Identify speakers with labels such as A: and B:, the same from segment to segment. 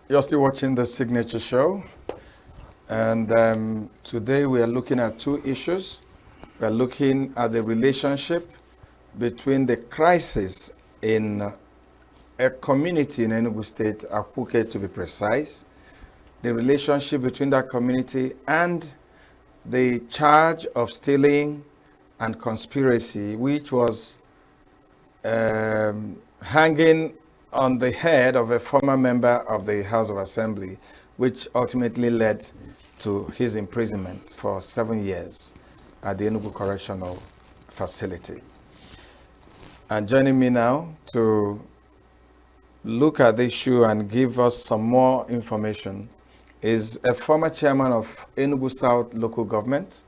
A: You're still watching the Signature Show, and today we are looking at two issues. We are looking at the relationship between the crisis in a community in Enugu State, Apuke to be precise, the relationship between that community and the charge of stealing and conspiracy, which was hanging on the head of a former member of the House of Assembly, which ultimately led to his imprisonment for 7 years at the Enugu Correctional Facility. And joining me now to look at the issue and give us some more information is a former chairman of Enugu South Local Government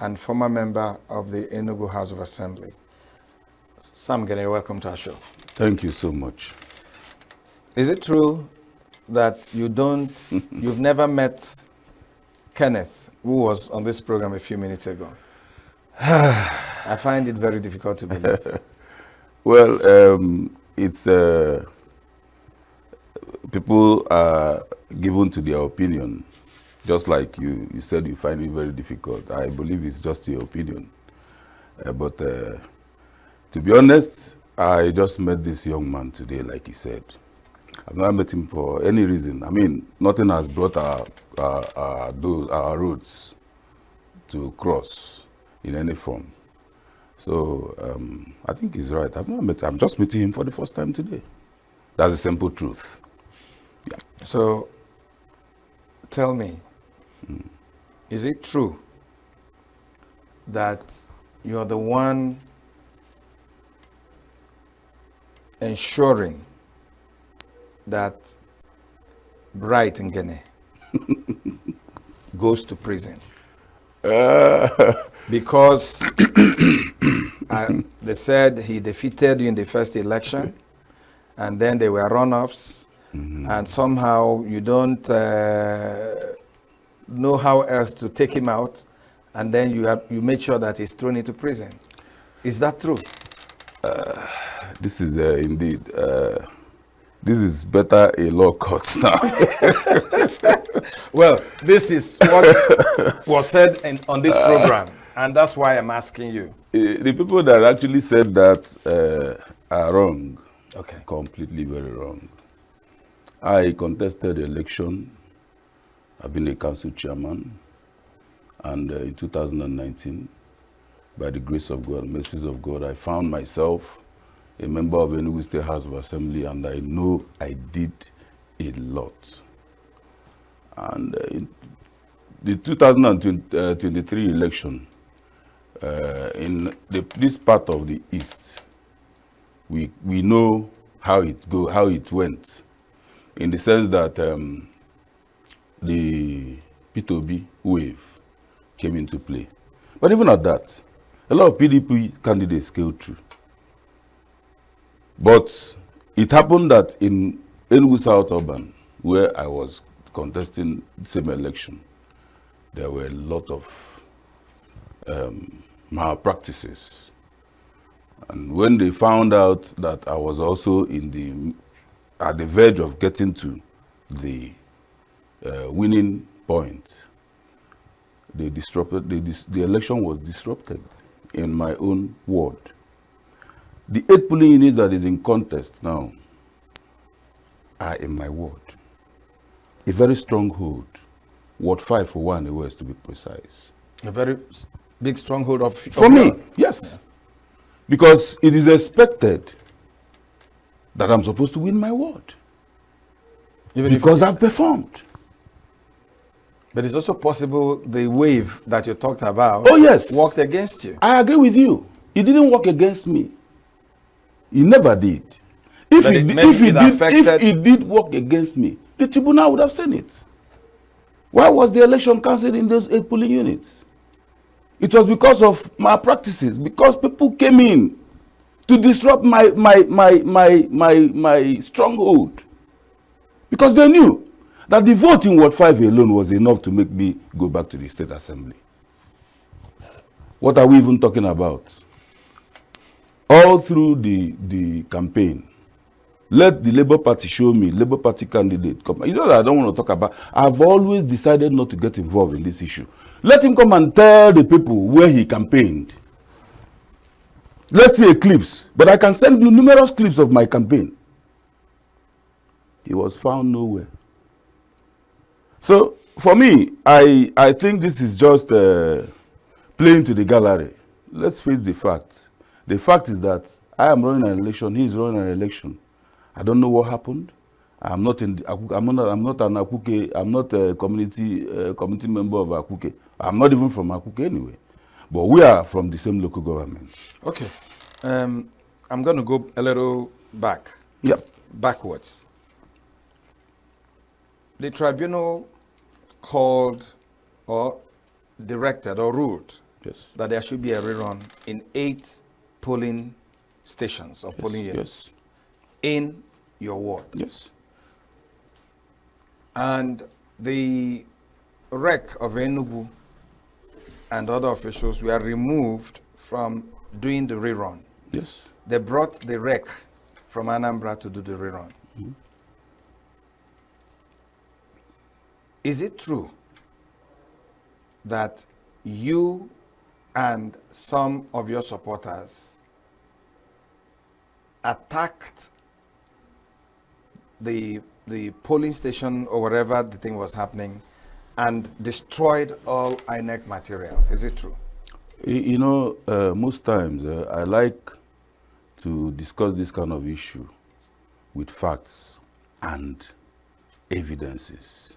A: and former member of the Enugu House of Assembly. Sam Gene, welcome to our show.
B: Thank you so much.
A: Is it true that you've never met Kenneth, who was on this program a few minutes ago? I find it very difficult to believe.
B: Well, it's people are given to their opinion, just like you said you find it very difficult. I believe it's just your opinion. But to be honest, I just met this young man today, like he said. I've never met him for any reason. I mean, nothing has brought our roads to cross in any form. So I think he's right. I've never met him. I'm just meeting him for the first time today. That's the simple truth. Yeah.
A: So tell me, is it true that you're the one ensuring that Bright Ngene goes to prison? Because they said he defeated you in the first election, and then there were runoffs, and somehow you don't know how else to take him out, and then you made sure that he's thrown into prison. Is that true?
B: This is indeed. This is better a law court now.
A: Well, this is what was said on this program, and that's why I'm asking you.
B: The people that actually said that are wrong.
A: Okay.
B: Completely very wrong. I contested the election. I've been a council chairman. And in 2019, by the grace of God, mercies of God, I found myself a member of the Enugu State House of Assembly, and I know I did a lot. And in the 2023 election, in this part of the East, we know how it went, in the sense that the P2B wave came into play. But even at that, a lot of PDP candidates came through. But it happened that in Enugu South Urban, where I was contesting the same election, there were a lot of malpractices. And when they found out that I was also at the verge of getting to the winning point, the election was disrupted in my own ward. The 8 polling units that is in contest now are in my ward. A very stronghold. Ward 5 for 1 West, to be precise.
A: A very big stronghold
B: for me, yes. Yeah. Because it is expected that I'm supposed to win my ward. Because I've performed.
A: But it's also possible the wave that you talked about worked against you.
B: I agree with you. It didn't work against me. He never did. If it did work against me, the tribunal would have seen it. Why was the election cancelled in those 8 polling units? It was because of malpractices, because people came in to disrupt my stronghold. Because they knew that the vote in Ward 5 alone was enough to make me go back to the State Assembly. What are we even talking about? All through the campaign, Let the Labour Party show me, Labour Party candidate. Come. You know that I don't want to talk about. I've always decided not to get involved in this issue. Let him come and tell the people where he campaigned. Let's see a clips. But I can send you numerous clips of my campaign. He was found nowhere. So, for me, I think this is just playing to the gallery. Let's face the fact. The fact is that I am running an election. He is running an election. I don't know what happened. I'm not an Akuke. I'm not a community member of Akuke. I'm not even from Akuke anyway. But we are from the same local government.
A: Okay. I'm going to go a little back.
B: Yep.
A: Backwards. The tribunal called or directed or ruled that there should be a rerun in 8 polling stations or polling units in your ward.
B: Yes.
A: And the rec of Enugu and other officials were removed from doing the rerun.
B: Yes.
A: They brought the rec from Anambra to do the rerun.
B: Mm-hmm.
A: Is it true that you and some of your supporters attacked the polling station or wherever the thing was happening and destroyed all INEC materials? Is it true?
B: You know, most times I like to discuss this kind of issue with facts and evidences.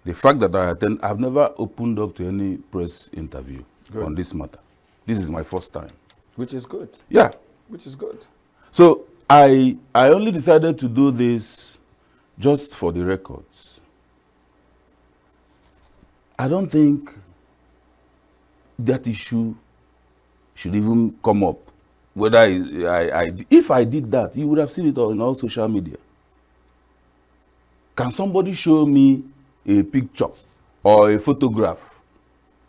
B: The fact that I've never opened up to any press interview on this matter. This is my first time.
A: Which is good.
B: Yeah.
A: Which is good.
B: So I only decided to do this just for the records. I don't think that issue should even come up. Whether if I did that, you would have seen it on all social media. Can somebody show me a picture or a photograph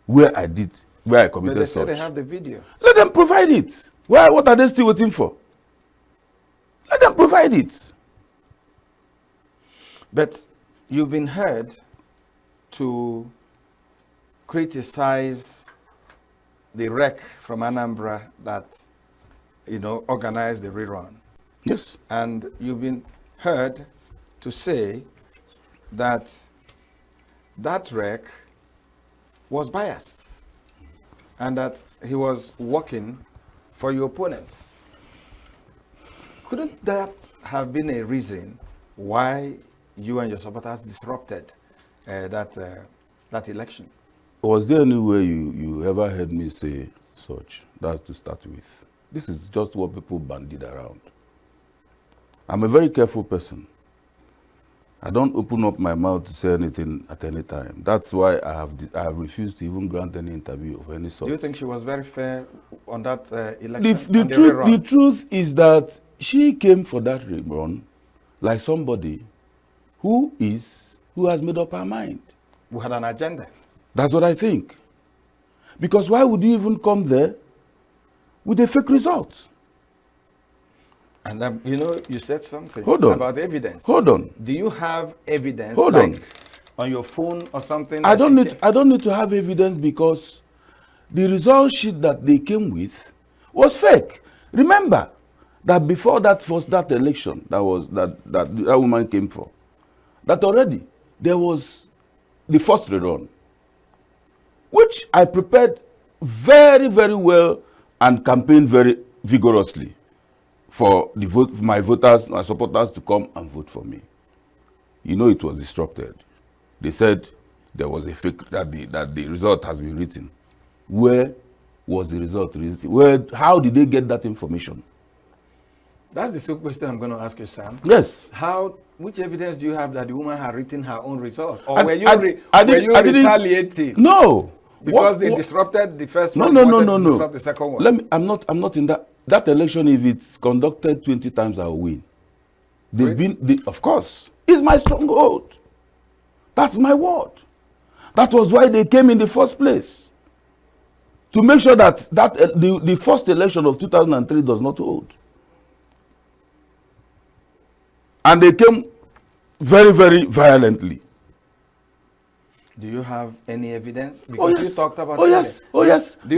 B: where I committed
A: but they
B: such?
A: say they have the video.
B: Let them provide it. Why? What are they still waiting for? Let them provide it.
A: But you've been heard to criticize the rec from Anambra that, organized the rerun.
B: Yes.
A: And you've been heard to say that rec was biased and that he was working for your opponents. Couldn't that have been a reason why you and your supporters disrupted that election?
B: Was there any way you ever heard me say such? That's to start with. This is just what people bandied around. I'm a very careful person. I don't open up my mouth to say anything at any time. That's why I have refused to even grant any interview of any sort.
A: Do you think she was very fair on that election?
B: The truth is that she came for that run like somebody who has made up her mind.
A: Who had an agenda.
B: That's what I think. Because why would you even come there with a fake result?
A: And you said something about evidence.
B: Hold on.
A: Do you have evidence on your phone or something?
B: I don't need to have evidence because the result sheet that they came with was fake. Remember that before that election that woman came for, that already there was the first rerun, which I prepared very, very well and campaigned very vigorously for my voters, my supporters to come and vote for me. It was disrupted. They said there was a fake, that the result has been written. Where was the result written? How did they get that information?
A: That's the same question I'm going to ask you, Sam.
B: Yes.
A: Which evidence do you have that the woman had written her own result? Or were you retaliating?
B: No.
A: Because they disrupted the first one.
B: No.
A: Disrupt the second one.
B: I'm not in that election. If it's conducted 20 times, I will win. Of course. It's my stronghold. That's my word. That was why they came in the first place. To make sure that the first election of 2003 does not hold. And they came very, very violently.
A: Do you have any evidence?
B: Oh,
A: Because
B: yes.
A: you talked about
B: Oh, yes.
A: evidence.
B: Oh, yes.
A: Do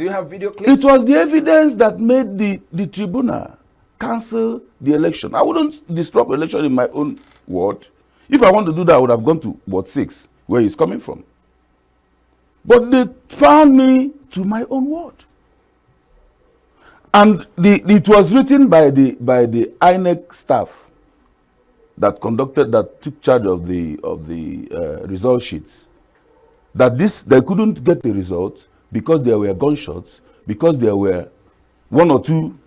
A: you have video clips?
B: It was the evidence that made the tribunal cancel the election. I wouldn't disrupt election in my own ward. If I want to do that, I would have gone to Ward 6, where he's coming from. But they found me to my own ward. And it was written by the INEC staff that took charge of the result sheets, that they couldn't get the result because there were gunshots, because there were one or two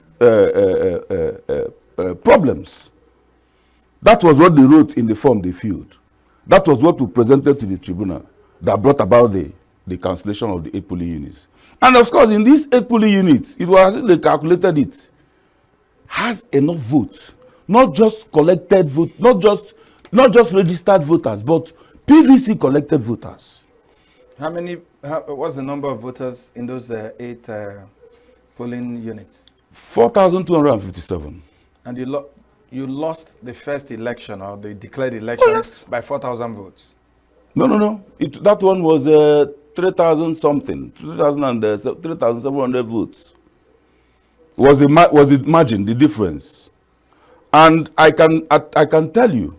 B: problems. That was what they wrote in the form they filled. That was what we presented to the tribunal that brought about the cancellation of the 8 polling units. And of course, in these 8 polling units, it was as if they calculated it, has enough votes, not just collected vote, not just registered voters, but PVC collected voters.
A: What's the number of voters in those 8 polling units?
B: 4,257.
A: And you lost the first election, or the declared election, by 4,000 votes.
B: No. That one was 3,000 something, 3,700 votes. Was the margin, the difference? And I can tell you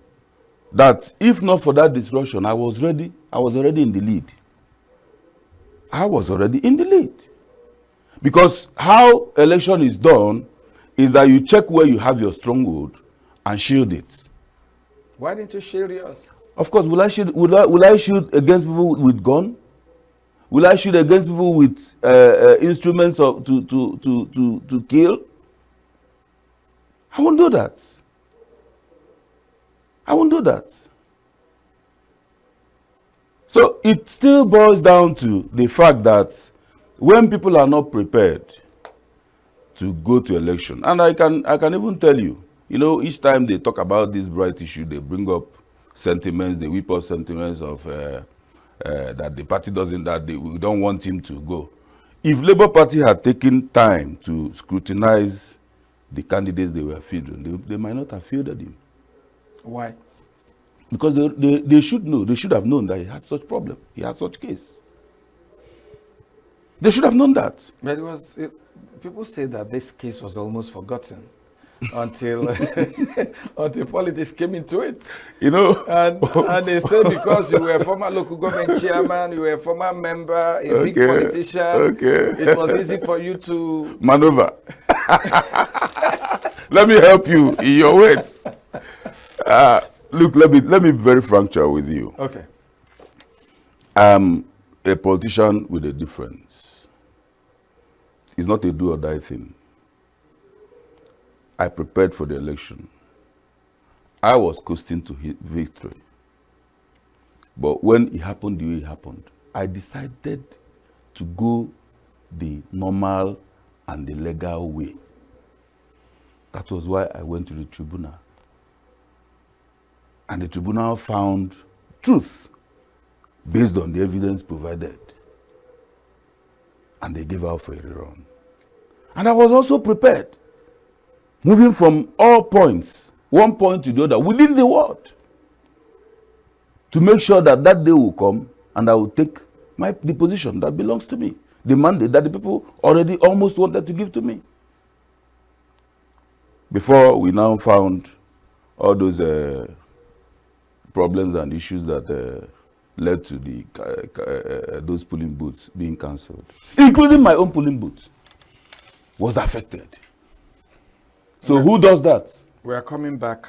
B: that if not for that disruption, I was already in the lead. I was already in the lead. Because how election is done is that you check where you have your stronghold and shield it.
A: Why didn't you shield yours?
B: Of course, will I shoot against people with gun? Will I shoot against people with instruments to kill? I won't do that. I won't do that. So it still boils down to the fact that when people are not prepared to go to election, and I can even tell you, each time they talk about this bright issue, they bring up sentiments, they whip up sentiments of that the party we don't want him to go. If Labour Party had taken time to scrutinize the candidates they were fielding, they might not have fielded him.
A: Why?
B: Because they should know, they should have known that he had such problem, he had such case. They should have known that.
A: But people say that this case was almost forgotten until politics came into it. And they say because you were a former local government chairman, you were a former member, a big politician, it was easy for you to
B: maneuver. Let me help you in your words. Look, let me be very frank with you.
A: Okay.
B: I'm a politician with a difference. It's not a do or die thing. I prepared for the election. I was coasting to victory. But when it happened the way it happened, I decided to go the normal and the legal way. That was why I went to the tribunal. And the tribunal found truth based on the evidence provided. And they gave out for a rerun. And I was also prepared, moving from all points, one point to the other, within the world, to make sure that day will come and I will take the position that belongs to me, the mandate that the people already almost wanted to give to me. Before we now found all those problems and issues that led to those polling booths being cancelled, including my own polling booth, was affected. So who does that?
A: We are coming back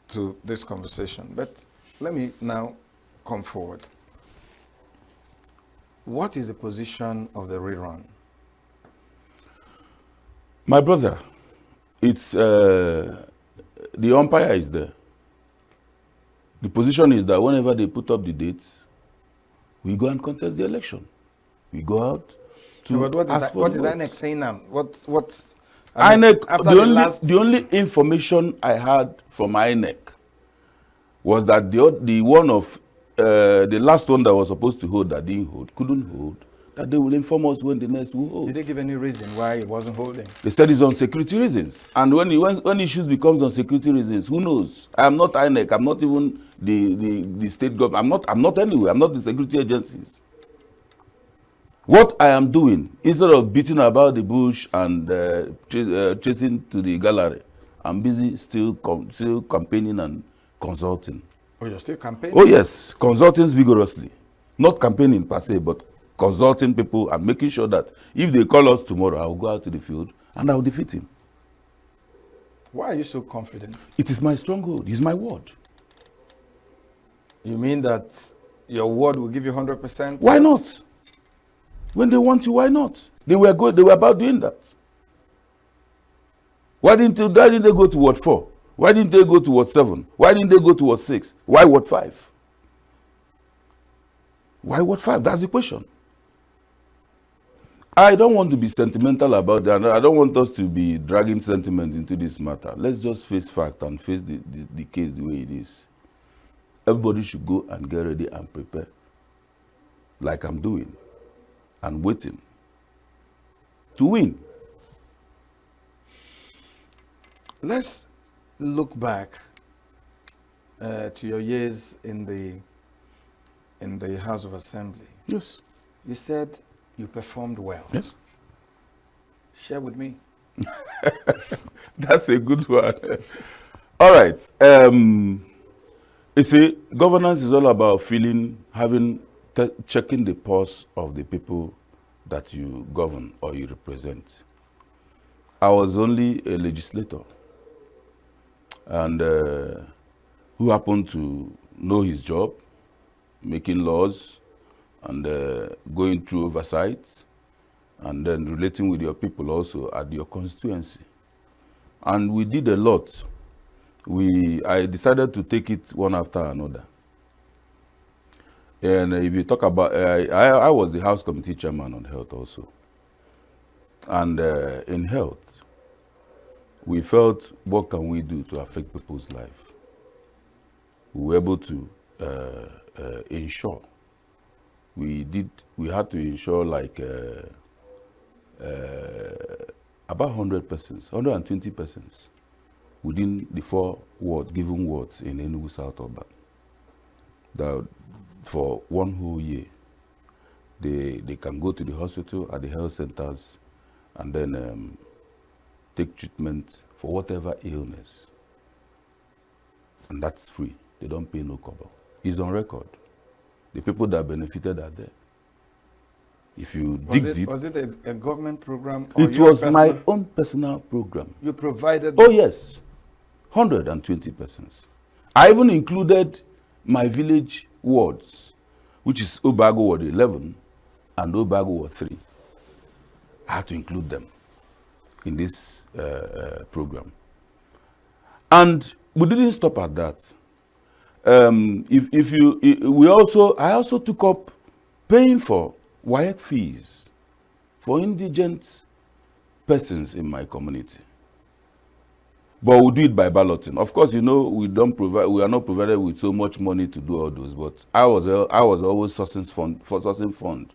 A: to this conversation, but let me now come forward. What is the position of the rerun?
B: My brother, it's the umpire is there. The position is that whenever they put up the dates, we go and contest the election. We go out to
A: what is INEC saying now? What's
B: INEC? The only information I had from INEC was that the one of the last one that was supposed to hold that didn't hold, couldn't hold. that they will inform us when the next will hold.
A: Did they give any reason why it wasn't holding?
B: They said it's on security reasons. And when issues becomes on security reasons, who knows? I am not INEC. I'm not even the state government. I'm not anywhere. I'm not the security agencies. What I am doing, instead of beating about the bush and chasing to the gallery, I'm busy still campaigning and consulting.
A: Oh, you're still campaigning?
B: Oh yes, consulting vigorously. Not campaigning per se, but consulting people and making sure that if they call us tomorrow, I'll go out to the field and I'll defeat him.
A: Why are you so confident?
B: It is my stronghold. It's my word.
A: You mean that your word will give you 100%?
B: Why not? When they want you, why not? They were good. They were about doing that. Why didn't they go to Ward 4? Why didn't they go to Ward 7? Why didn't they go to Ward 6? Why Ward 5? Why Ward 5? That's the question. I don't want to be sentimental about that. I don't want us to be dragging sentiment into this matter. Let's just face fact and face the case the way it is. Everybody should go and get ready and prepare, like I'm doing, and waiting to win.
A: Let's look back to your years in the House of Assembly.
B: Yes.
A: You said you performed well.
B: Yes.
A: Share with me.
B: That's a good one. All right. You see, governance is all about checking the pulse of the people that you govern or you represent. I was only a legislator, and who happened to know his job, making laws, and going through oversight, and then relating with your people also at your constituency. And we did a lot. I decided to take it one after another. And if you talk about, I was the House Committee Chairman on Health also. And in health, we felt, what can we do to affect people's life? We were able to ensure. We had to ensure like about 100 persons, 120 persons within the 4 given wards in Enugu South Urban. That for one whole year, they can go to the hospital at the health centers and then take treatment for whatever illness. And that's free. They don't pay no cover. It's on record. The people that benefited are there. If you dig deep.
A: Was it a government program? Or
B: it was my own personal program.
A: You provided this?
B: Oh yes, 120 persons. I even included my village wards, which is Obago Ward 11 and Obago Ward 3. I had to include them in this program. And we didn't stop at that. I also took up paying for WAEC fees for indigent persons in my community. But we do it by balloting. Of course, you know, we are not provided with so much money to do all those, but I was always sourcing fund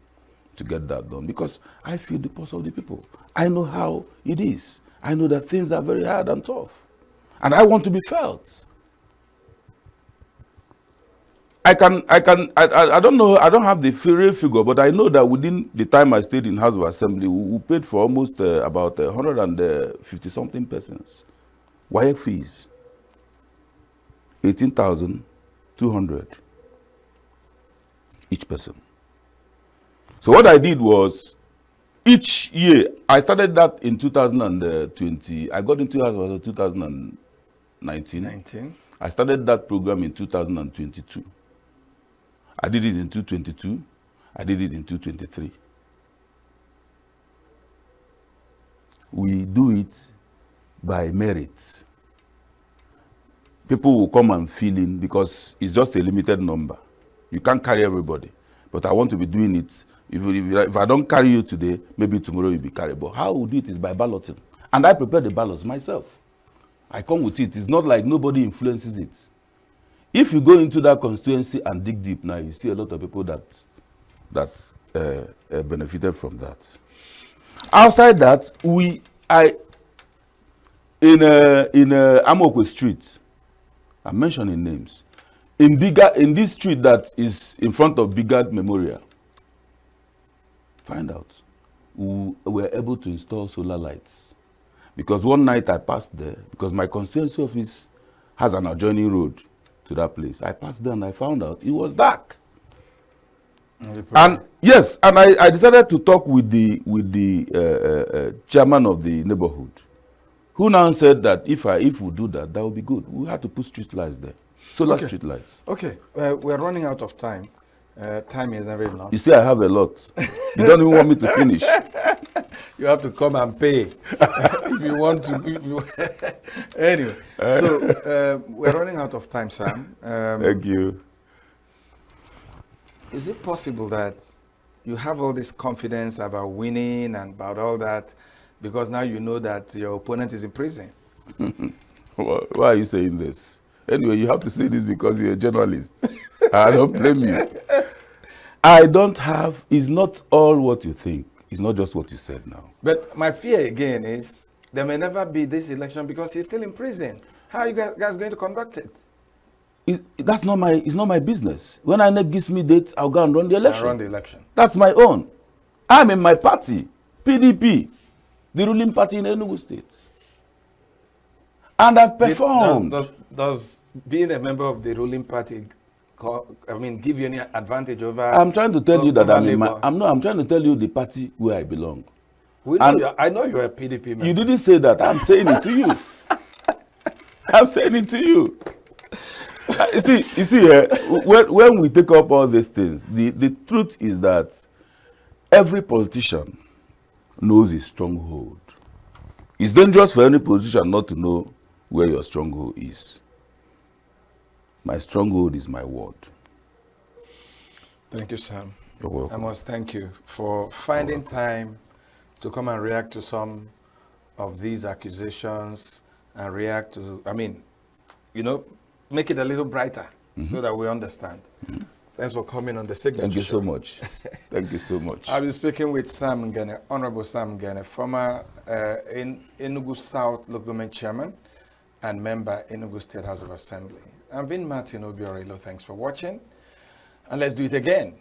B: to get that done because I feel the pulse of the people. I know how it is. I know that things are very hard and tough. And I want to be felt. I don't know, I don't have the real figure, but I know that within the time I stayed in House of Assembly, we paid for almost about 150 something persons. WAEC fees, 18,200 each person. So what I did was, each year, I started that in 2020. I got into House of 2019. I started that program in 2022. I did it in 2022. I did it in 2023. We do it by merit. People will come and fill in because it's just a limited number. You can't carry everybody. But I want to be doing it. If I don't carry you today, maybe tomorrow you'll be carried. But how we do it is by balloting. And I prepare the ballots myself. I come with it. It's not like nobody influences it. If you go into that constituency and dig deep now, you see a lot of people that benefited from that. Outside that, in Amokwe Street, I'm mentioning names. In this street that is in front of Bigard Memorial, find out, we were able to install solar lights. Because one night I passed there, because my constituency office has an adjoining road to that place. I passed there and I found out it was dark. And yes, and I decided to talk with the chairman of the neighborhood, who now said that if we do that, that would be good. We had to put street lights there, solar street lights.
A: Okay, we're running out of time. Time is never enough.
B: You see, I have a lot. You don't even want me to finish.
A: You have to come and pay if you want to. Anyway, so we're running out of time, Sam.
B: Thank you.
A: Is it possible that you have all this confidence about winning and about all that because now you know that your opponent is in prison?
B: Why are you saying this? Anyway, you have to say this because you're a journalist. I don't blame you. I don't have, it's not all what you think. It's not just what you said now.
A: But my fear again is there may never be this election because he's still in prison. How are you guys going to conduct it?
B: It's not my business. When INEC gives me dates, I'll go and run the election.
A: Run the election.
B: That's my own. I'm in my party, PDP, the ruling party in Enugu State. And I've performed.
A: Does being a member of the ruling party, give you any advantage over?
B: I'm trying to tell you that I'm trying to tell you the party where I belong.
A: I know you're a PDP member.
B: You didn't say that. I'm saying it to you. I'm saying it to you. You see, when we take up all these things, the truth is that every politician knows his stronghold. It's dangerous for any politician not to know where your stronghold is. My stronghold is my word.
A: Thank you, Sam.
B: You're welcome.
A: I must thank you for finding time to come and react to some of these accusations and react to, make it a little brighter so that we understand. Thanks for coming on the Signature
B: Thank you
A: Show.
B: so much. Thank you so much.
A: I'll be speaking with Sam Ngene, Honorable Sam Ngene, former Enugu South Local Government Chairman and member Enugu State House of Assembly. I'm Vin Martin Obiorilo. Thanks for watching. And let's do it again.